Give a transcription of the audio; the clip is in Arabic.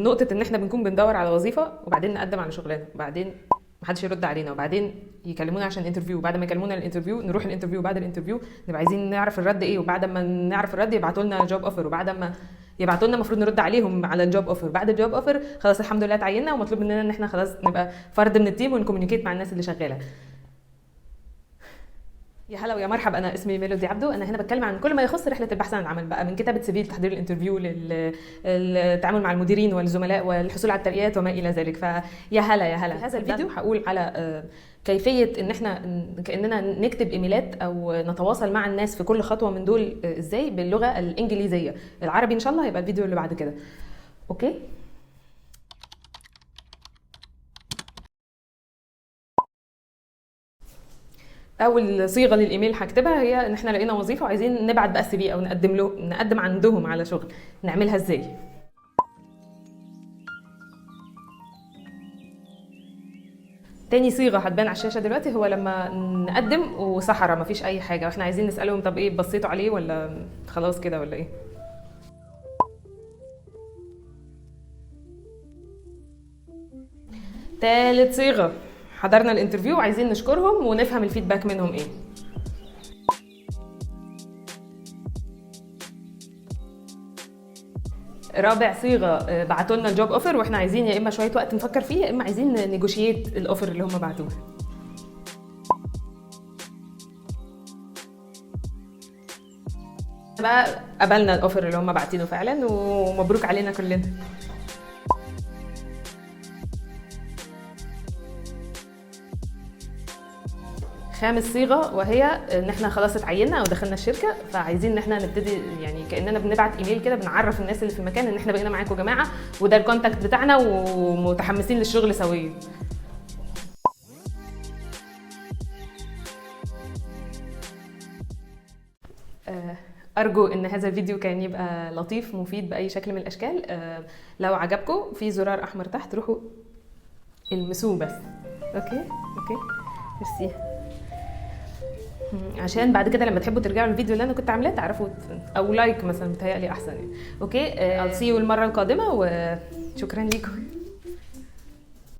نقطه ان احنا بنكون بندور على وظيفه وبعدين نقدم على شغلانه وبعدين محدش يرد علينا وبعدين يكلمونا عشان انترفيو وبعد ما يكلمونا الانترفيو نروح الانترفيو وبعد الانترفيو نبقى عايزين نعرف الرد ايه وبعد ما نعرف الرد يبعتوا لنا جوب اوفر وبعد ما يبعتوا لنا المفروض نرد عليهم على الجوب اوفر بعد الجوب اوفر خلاص الحمد لله اتعيننا ومطلوب مننا ان احنا خلاص نبقى فرد من التيم ونكوميونيكيت مع الناس اللي شغاله. يا هلا ويا مرحب، انا اسمي ميلودي عبدو. انا هنا بتكلم عن كل ما يخص رحله البحث عن العمل بقى، من كتابه سي في لتحضير الانترفيو للتعامل مع المديرين والزملاء والحصول على الترقيات وما الى ذلك. فيا هلا يا هلا. هذا الفيديو هقول على كيفيه ان احنا كاننا نكتب ايميلات او نتواصل مع الناس في كل خطوه من دول ازاي باللغه الانجليزيه. العربي ان شاء الله هيبقى الفيديو اللي بعد كده. اوكي. اول صيغه للايميل هكتبها هي ان احنا لقينا وظيفه وعايزين نبعت بقى السي في او نقدم عندهم على شغل. نعملها ازاي؟ تاني صيغه هتبان على الشاشه دلوقتي هو لما نقدم وصحراء مفيش اي حاجه واحنا عايزين نسالهم طب ايه بصيتوا عليه ولا خلاص كده ولا ايه. تالت صيغه حضرنا الانترفيو وعايزين نشكرهم ونفهم الفيدباك منهم ايه. رابع صيغه بعتوا لنا الجوب اوفر واحنا عايزين يا اما شويه وقت نفكر فيه يا اما عايزين نيجوشيت الاوفر اللي هم بعتوه. بقى قبلنا الاوفر اللي هم باعتينه فعلا ومبروك علينا كلنا. خامس صيغه وهي ان احنا خلاص اتعيننا او دخلنا الشركه فعايزين ان احنا نبتدي يعني كاننا بنبعت ايميل كده بنعرف الناس اللي في المكان ان احنا بقينا معاكم يا جماعه وده الكونتاكت بتاعنا ومتحمسين للشغل سويا. ارجو ان هذا الفيديو كان يبقى لطيف مفيد باي شكل من الاشكال. لو عجبكم في زرار احمر تحت روحوا المسوه بس. اوكي ميرسي عشان بعد كده لما تحبوا ترجعوا للفيديو اللي انا كنت عاملاه تعرفوا او لايك مثلا بتهيألي احسن يعني. اوكي I'll see you المره القادمه وشكرا ليكم.